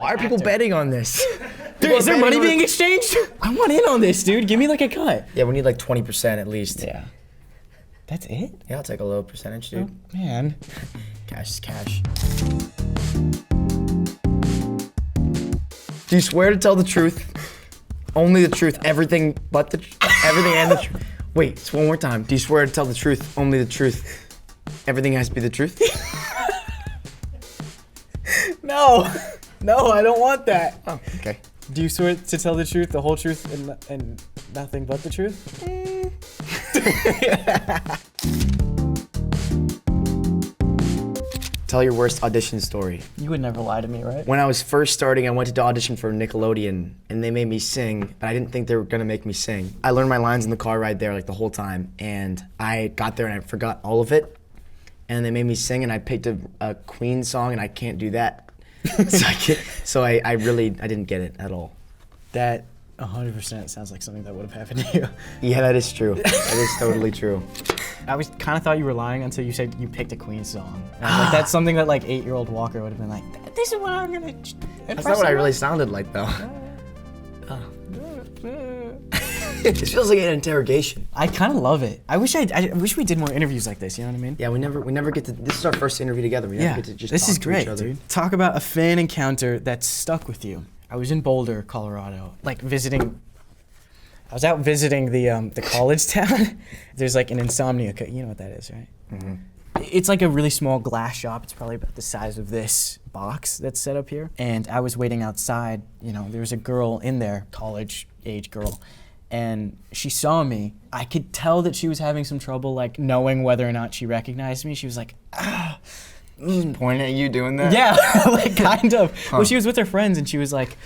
Why are people betting on this? Dude, is there money being exchanged? I want in on this, dude. Give me like a cut. Yeah, we need like 20% at least. Yeah. That's it? Yeah, I'll take a low percentage, dude. Oh, man. Cash is cash. Do you swear to tell the truth? Only the truth, everything but the everything and the truth. Wait, it's one more time. Do you swear to tell the truth, only the truth? Everything has to be the truth? No. No, I don't want that. Oh, okay. Do you swear to tell the truth, the whole truth, and nothing but the truth? Tell your worst audition story. You would never lie to me, right? When I was first starting, I went to audition for Nickelodeon, and they made me sing, but I didn't think they were gonna make me sing. I learned my lines in the car ride there like the whole time, and I got there and I forgot all of it, and they made me sing, and I picked a Queen song, and I can't do that. So I didn't get it at all. That 100% sounds like something that would have happened to you. Yeah, that is true. That is totally true. I kind of thought you were lying until you said you picked a Queen song. And I was like, that's something that like 8-year-old Walker would have been like, this is what I'm gonna That's not what I really sounded like though. It feels like an interrogation. I kind of love it. I wish we did more interviews like this, you know what I mean? Yeah, we never get to, this is our first interview together. We never get to just this talk is to great, each other. dude. Talk about a fan encounter that stuck with you. I was in Boulder, Colorado, like visiting. I was out visiting the college town. There's like an insomnia, you know what that is, right? Mm-hmm. It's like a really small glass shop. It's probably about the size of this box that's set up here. And I was waiting outside. You know, there was a girl in there, college-age girl, and she saw me. I could tell that she was having some trouble, like knowing whether or not she recognized me. She was like, ah. She's pointing at you doing that? Yeah, like kind of. Well, she was with her friends, and she was like,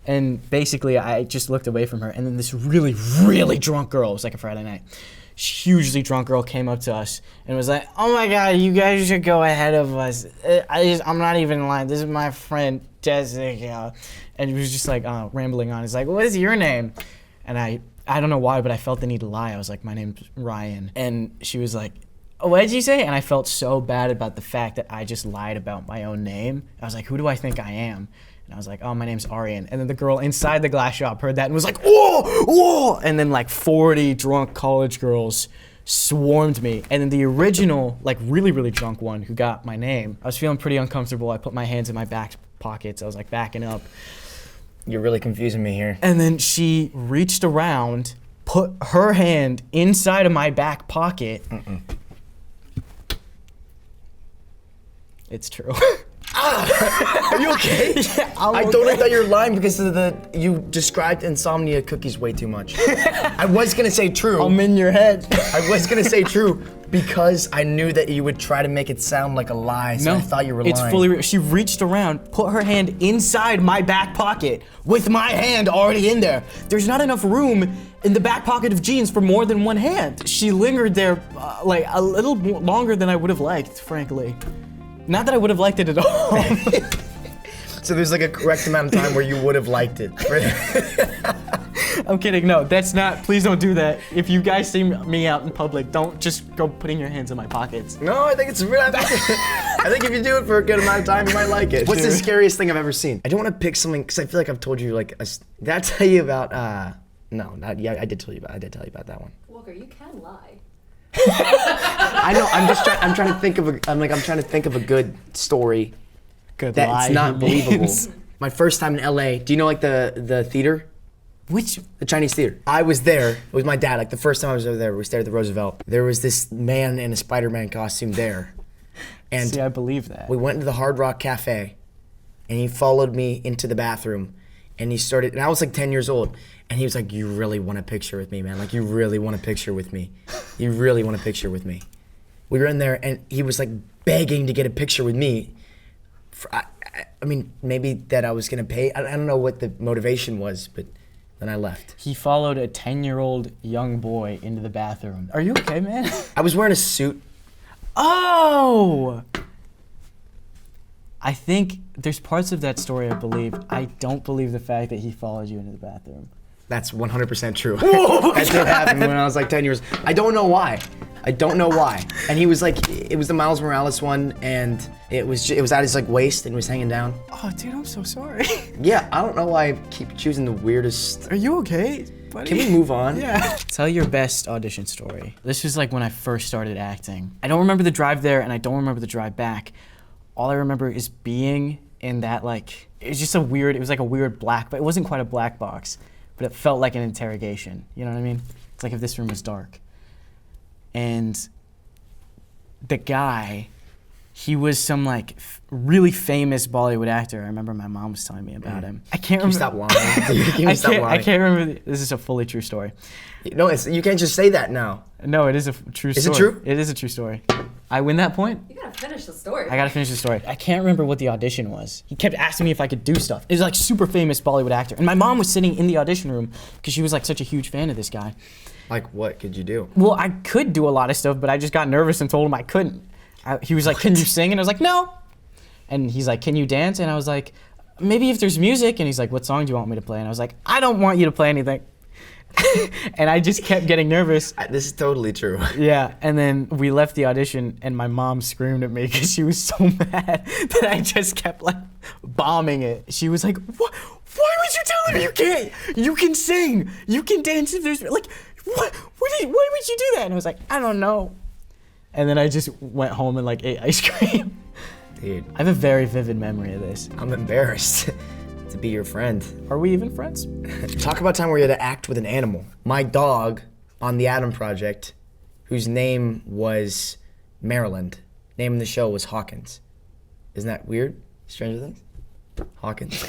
and basically I just looked away from her, and then this really, really drunk girl, it was like a Friday night, hugely drunk girl came up to us and was like, oh my God, you guys should go ahead of us. I'm not even lying, this is my friend Jessica. And he was just like rambling on. He's like, what is your name? And I don't know why, but I felt the need to lie. I was like, my name's Ryan. And she was like, oh, what did you say? And I felt so bad about the fact that I just lied about my own name. I was like, who do I think I am? And I was like, oh, my name's Aryan. And then the girl inside the glass shop heard that and was like, whoa, whoa. And then like 40 drunk college girls swarmed me. And then the original, like really, really drunk one who got my name, I was feeling pretty uncomfortable. I put my hands in my back pockets. I was like backing up. You're really confusing me here. And then she reached around, put her hand inside of my back pocket. It's true. Are you okay? Yeah, I totally thought you were lying because of you described insomnia cookies way too much. I was gonna say true. I'm in your head. I was gonna say true because I knew that you would try to make it sound like a lie, so I thought you were lying. It's fully real. She reached around, put her hand inside my back pocket with my hand already in there. There's not enough room in the back pocket of jeans for more than one hand. She lingered there like a little longer than I would have liked, frankly. Not that I would have liked it at all. So there's like a correct amount of time where you would have liked it. I'm kidding, no, that's not, please don't do that. If you guys see me out in public, don't just go putting your hands in my pockets. No, I think it's real. I think if you do it for a good amount of time, you might like it. What's the scariest thing I've ever seen? I don't want to pick something, because I feel like I've told you like, did I tell you about, no, not, yeah, I did tell you about that one. Walker, you can lie. I know, I'm trying to think of a good story. Good that's lie, not believable. My first time in LA, do you know like the theater? Which? The Chinese theater. I was there, it was my dad, like the first time I was over there, we stayed at the Roosevelt. There was this man in a Spider-Man costume there. And see, I believe that. We went into the Hard Rock Cafe and he followed me into the bathroom and he started, and I was like 10 years old. And he was like, you really want a picture with me, man? Like, you really want a picture with me? You really want a picture with me? We were in there, and he was like begging to get a picture with me. I mean, maybe that I was gonna pay. I don't know what the motivation was, but then I left. He followed a 10-year-old young boy into the bathroom. Are you okay, man? I was wearing a suit. Oh! I think there's parts of that story I believe. I don't believe the fact that he followed you into the bathroom. That's 100% true. That did happen when I was like 10 years. I don't know why. I don't know why. And he was like, it was the Miles Morales one, and it was at his like waist and was hanging down. Oh, dude, I'm so sorry. Yeah, I don't know why I keep choosing the weirdest. Are you okay, buddy? Can we move on? Yeah. Tell your best audition story. This was like when I first started acting. I don't remember the drive there, and I don't remember the drive back. All I remember is being in that like, it was like a weird black, but it wasn't quite a black box, but it felt like an interrogation. You know what I mean? It's like if this room was dark. And the guy, he was some like really famous Bollywood actor. I remember my mom was telling me about him. I can't remember. Stop lying. I can't remember. This is a fully true story. No, you can't just say that now. No, it is a true story. Is it true? It is a true story. I win that point. You gotta finish the story. I gotta finish the story. I can't remember what the audition was. He kept asking me if I could do stuff. It was like super famous Bollywood actor. And my mom was sitting in the audition room because she was like such a huge fan of this guy. Like, what could you do? Well, I could do a lot of stuff, but I just got nervous and told him I couldn't. He was like, can you sing? And I was like, no. And he's like, can you dance? And I was like, maybe if there's music. And he's like, what song do you want me to play? And I was like, I don't want you to play anything. And I just kept getting nervous. This is totally true. Yeah, and then we left the audition, and my mom screamed at me because she was so mad that I just kept like bombing it. She was like, "What? Why would you tell him you can't? You can sing, you can dance. If there's like, what? Why would you do that?" And I was like, "I don't know." And then I just went home and like ate ice cream. Dude, I have a very vivid memory of this. I'm embarrassed to be your friend. Are we even friends? Talk about time where you had to act with an animal. My dog on the Adam Project, whose name was Maryland, name of the show was Hawkins. Isn't that weird? Stranger Things? Hawkins.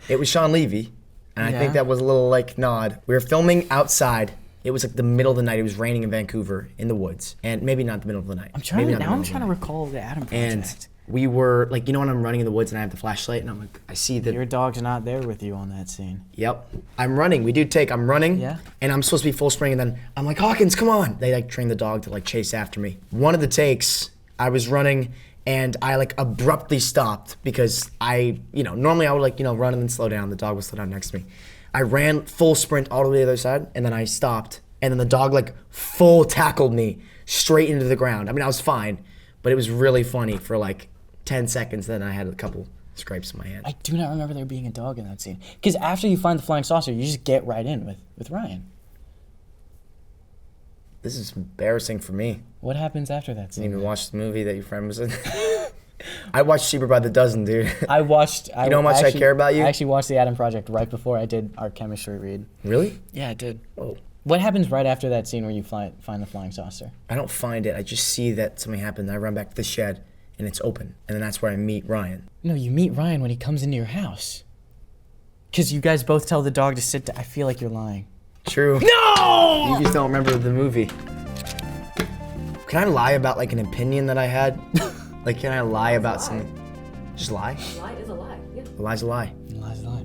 It was Sean Levy, and I think that was a little like nod. We were filming outside. It was like the middle of the night. It was raining in Vancouver in the woods, and maybe not the middle of the night. I'm trying to recall the Adam Project. And we were like, you know when I'm running in the woods and I have the flashlight and I'm like, I see the... Your dog's not there with you on that scene. Yep. I'm running. We do take. I'm running. Yeah. And I'm supposed to be full spring and then I'm like, Hawkins, come on. They like train the dog to like chase after me. One of the takes, I was running and I like abruptly stopped because normally I would like, run and then slow down. The dog would slow down next to me. I ran full sprint all the way to the other side and then I stopped. And then the dog like full tackled me straight into the ground. I mean, I was fine, but it was really funny for like 10 seconds, then I had a couple scrapes in my hand. I do not remember there being a dog in that scene. Because after you find the flying saucer, you just get right in with Ryan. This is embarrassing for me. What happens after that scene? Didn't even watch the movie that your friend was in. I watched Cheaper by the Dozen, dude. You know how much I care about you? I actually watched the Adam Project right before I did our chemistry read. Really? Yeah, I did. Oh. What happens right after that scene where you find the flying saucer? I don't find it. I just see that something happened. I run back to the shed, and it's open. And then that's where I meet Ryan. No, you meet Ryan when he comes into your house. Because you guys both tell the dog to sit down. I feel like you're lying. True. No! You just don't remember the movie. Can I lie about like an opinion that I had? Like, can I lie about something? Just lie? A lie is a lie, yeah. A lie's a lie. A lie's a lie.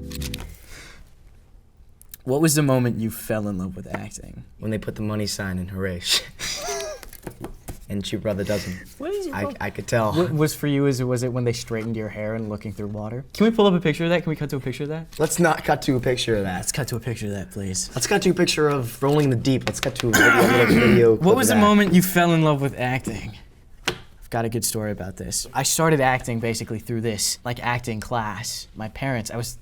What was the moment you fell in love with acting? When they put the money sign in Harish. And Cheaper by the Dozen. What is your I could tell. What was for you, was it when they straightened your hair and looking through water? Can we pull up a picture of that? Can we cut to a picture of that? Let's not cut to a picture of that. Let's cut to a picture of that, please. Let's cut to a picture of Rolling the Deep. Let's cut to a video. What was the moment you fell in love with acting? I've got a good story about this. I started acting basically through this, like acting class. My parents, I was,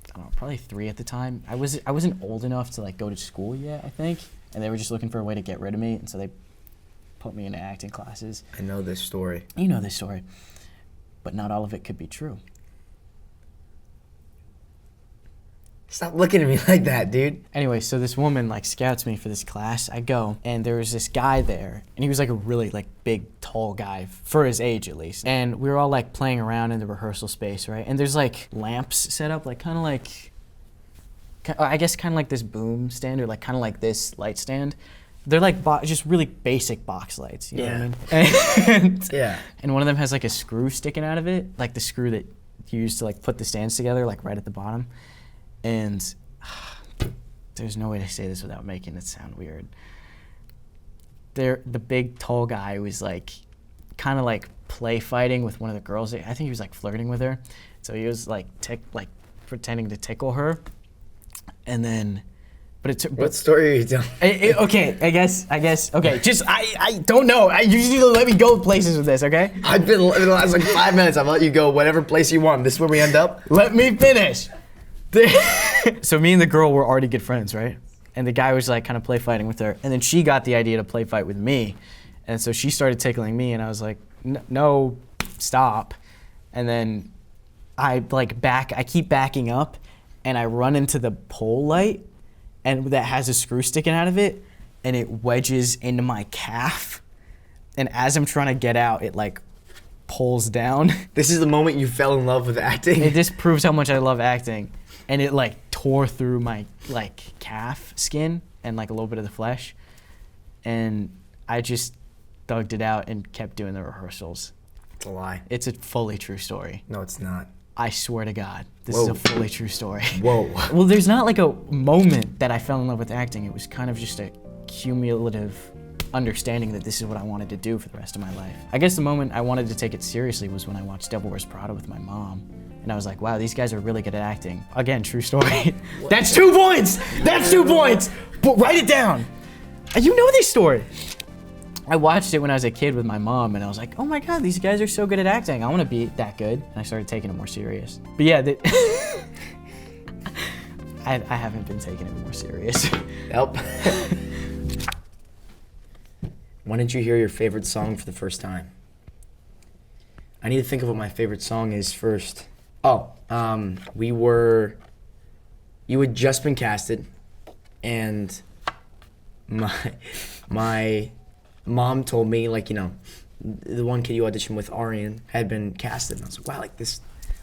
I don't know, probably 3 at the time. I wasn't old enough to like go to school yet, I think. And they were just looking for a way to get rid of me, and so they put me into acting classes. I know this story. You know this story. But not all of it could be true. Stop looking at me like that, dude. Anyway, so this woman like scouts me for this class. I go, and there was this guy there, and he was like a really like big, tall guy, for his age at least. And we were all like playing around in the rehearsal space, right? And there's like lamps set up, like kind of like, I guess kind of like this boom stand, or like kind of like this light stand. They're like just really basic box lights, you know what I mean? And, and one of them has like a screw sticking out of it, like the screw that you use to like put the stands together, like right at the bottom. And there's no way to say this without making it sound weird. The big tall guy was like, kind of like play fighting with one of the girls. I think he was like flirting with her. So he was like pretending to tickle her. And then, What story are you telling? Okay, I guess. Okay, just I don't know. You just need to let me go places with this, okay? I've been in the last like 5 minutes. I've let you go whatever place you want. This is where we end up. Let me finish. So me and the girl were already good friends, right? And the guy was like kind of play fighting with her, and then she got the idea to play fight with me, and so she started tickling me, and I was like, no, stop. And then I keep backing up, and I run into the pole light, and that has a screw sticking out of it, and it wedges into my calf. And as I'm trying to get out, it like pulls down. This is the moment you fell in love with acting. It just proves how much I love acting. And it like tore through my like calf skin and like a little bit of the flesh. And I just thugged it out and kept doing the rehearsals. It's a lie. It's a fully true story. No, it's not. I swear to God, this Whoa. is a fully true story. Whoa. Well, there's not like a moment that I fell in love with acting. It was kind of just a cumulative understanding that this is what I wanted to do for the rest of my life. I guess the moment I wanted to take it seriously was when I watched Devil Wears Prada with my mom. And I was like, wow, these guys are really good at acting. Again, true story. That's 2 points! That's 2 points! But write it down. You know this story. I watched it when I was a kid with my mom, and I was like, oh my God, these guys are so good at acting. I want to be that good. And I started taking it more serious. But yeah, I haven't been taking it more serious. Nope. When did you hear your favorite song for the first time? I need to think of what my favorite song is first. Oh, you had just been casted, and my mom told me, like, you know, the one kid you auditioned with, Aryan, had been casted. And I was like, wow, like this,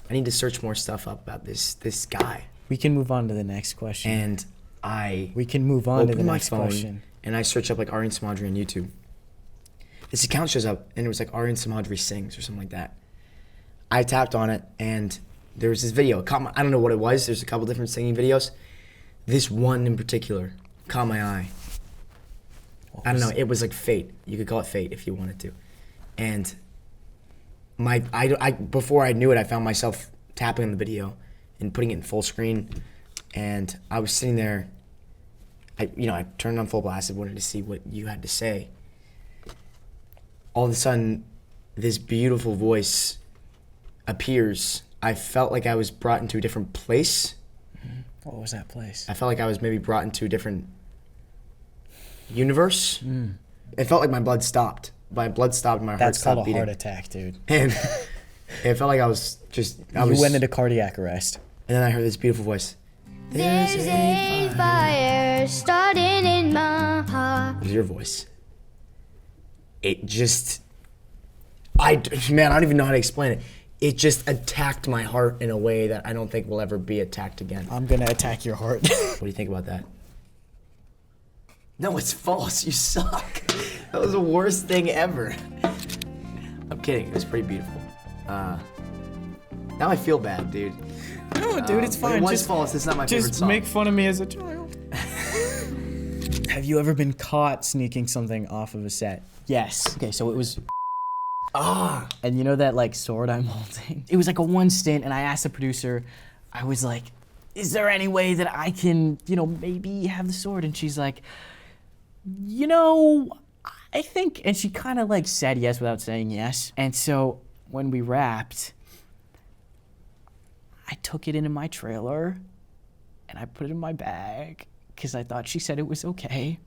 I need to search more stuff up about this guy. We can move on to the next question. And we can move on to the opened my next phone, question. and I searched up like Aryan Simhadri on YouTube. This account shows up, and it was like Aryan Simhadri Sings or something like that. I tapped on it, and there was this video. I don't know what it was. There's a couple different singing videos. This one in particular caught my eye. I don't know. It was like fate. You could call it fate if you wanted to. And before I knew it, I found myself tapping on the video and putting it in full screen. And I was sitting there. I turned on full blast and wanted to see what you had to say. All of a sudden, this beautiful voice appears. I felt like I was brought into a different place. What was that place? I felt like I was maybe brought into a different universe. It felt like my blood stopped. My blood stopped and my heart stopped beating. That's called a heart attack, dude. And it felt like I was just... You went into cardiac arrest. And then I heard this beautiful voice. There's a fire starting in my heart. It was your voice. It just... I don't even know how to explain it. It just attacked my heart in a way that I don't think will ever be attacked again. I'm gonna attack your heart. What do you think about that? No, it's false. You suck. That was the worst thing ever. I'm kidding. It was pretty beautiful. Now I feel bad, dude. No, dude, it's fine. It was false. It's not my favorite Just song. make fun of me as a child. Have you ever been caught sneaking something off of a set? Yes. Okay, so it was... And you know that like sword I'm holding? It was like a one stint, and I asked the producer, I was like, is there any way that I can, maybe have the sword? And she's like, I think, and she kind of like said yes without saying yes. And so when we wrapped, I took it into my trailer and I put it in my bag because I thought she said it was okay.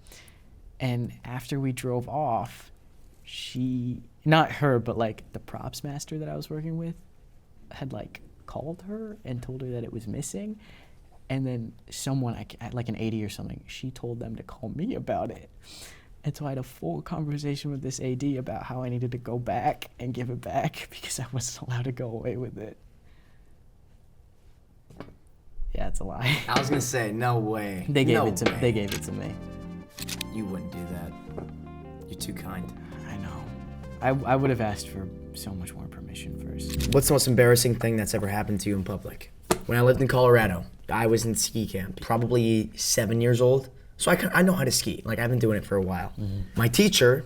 And after we drove off, not her, but like the props master that I was working with had like called her and told her that it was missing. And then someone, like an AD or something, she told them to call me about it. And so I had a full conversation with this AD about how I needed to go back and give it back because I wasn't allowed to go away with it. Yeah, it's a lie. I was gonna say, no way. They gave No it to me. way. They gave it to me. You wouldn't do that. You're too kind. I know. I would have asked for so much more permission first. What's the most embarrassing thing that's ever happened to you in public? When I lived in Colorado, I was in ski camp, probably 7 years old. So I know how to ski. Like, I've been doing it for a while. My teacher,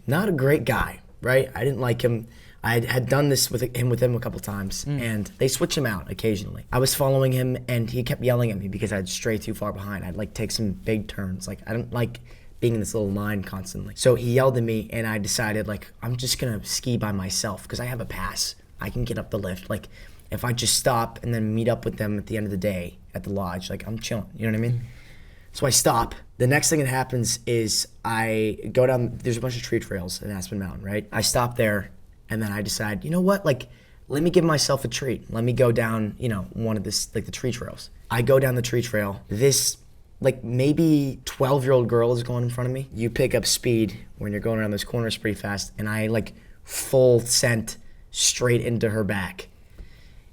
not a great guy, right? I didn't like him. I had done this with him a couple times, and they switch him out occasionally. I was following him, and he kept yelling at me because I'd stray too far behind. I'd like take some big turns. Like I don't like being in this little line constantly. So he yelled at me, and I decided like I'm just gonna ski by myself because I have a pass. I can get up the lift. Like if I just stop and then meet up with them at the end of the day at the lodge, like I'm chilling. You know what I mean? So I stop. The next thing that happens is I go down, there's a bunch of tree trails in Aspen Mountain, right? I stop there, and then I decide, you know what, like, let me give myself a treat. Let me go down, you know, one of this, like the tree trails. I go down the tree trail. This, like, maybe 12-year-old girl is going in front of me. You pick up speed when you're going around those corners pretty fast, and I, like, full sent straight into her back.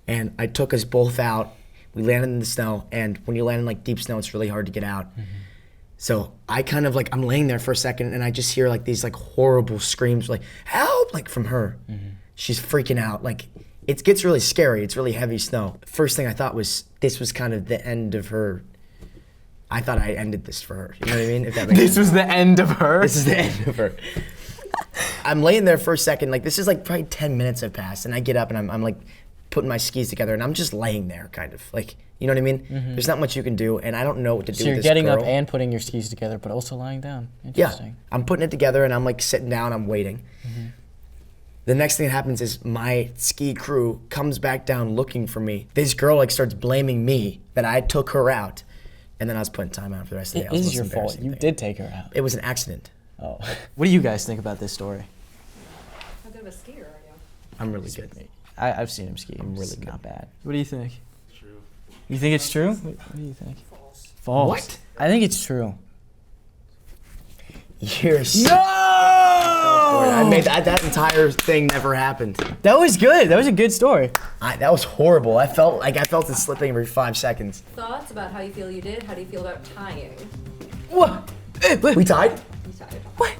And I took us both out. We landed in the snow, and when you land in like deep snow, it's really hard to get out. So I kind of like, I'm laying there for a second, and I just hear like these like horrible screams, like help, like from her. She's freaking out. Like it gets really scary. It's really heavy snow. First thing I thought was this was kind of the end of her. I thought I ended this for her. You know what I mean? If that makes This was the end of her? This is the end of her. I'm laying there for a second. Like this is like probably 10 minutes have passed, and I get up and I'm like putting my skis together, and I'm just laying there, kind of like, you know what I mean? There's not much you can do, and I don't know what to do. So you're with this getting girl. up and putting your skis together, but also lying down. Yeah, Interesting. I'm putting it together, and I'm like sitting down, I'm waiting. The next thing that happens is my ski crew comes back down looking for me. This girl like starts blaming me that I took her out, and then I was putting time out for the rest of the day. It That was the is your most fault. embarrassing You thing. did take her out. It was an accident. Oh. What do you guys think about this story? How good of a skier are you? I'm really good. I've seen him ski. I'm really It's good. not bad. What do you think? True. You think it's true? What do you think? False. What? I think it's true. You're so No! I made that entire thing never happened. That was good. That was a good story. That was horrible. I felt it slipping every 5 seconds. Thoughts about how you feel you did? How do you feel about tying? What? We tied? You tied. What?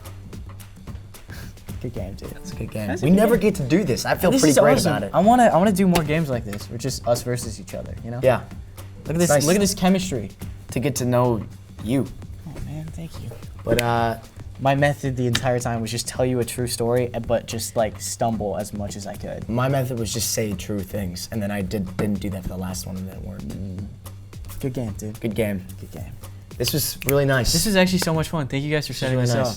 Good game, dude. It's a good game. That's a We good never game. get to do this. I feel This pretty is great awesome. about it. I wanna do more games like this, with just us versus each other. You know? Yeah. Look at this. Nice. Look at this chemistry. To get to know you. Oh man, thank you. But My method the entire time was just tell you a true story, but just like stumble as much as I could. my method was just say true things, and then I didn't do that for the last one, and it worked. Good game, dude. Good game. Good game. This was really nice. This is actually so much fun. Thank you guys for setting really this nice. up.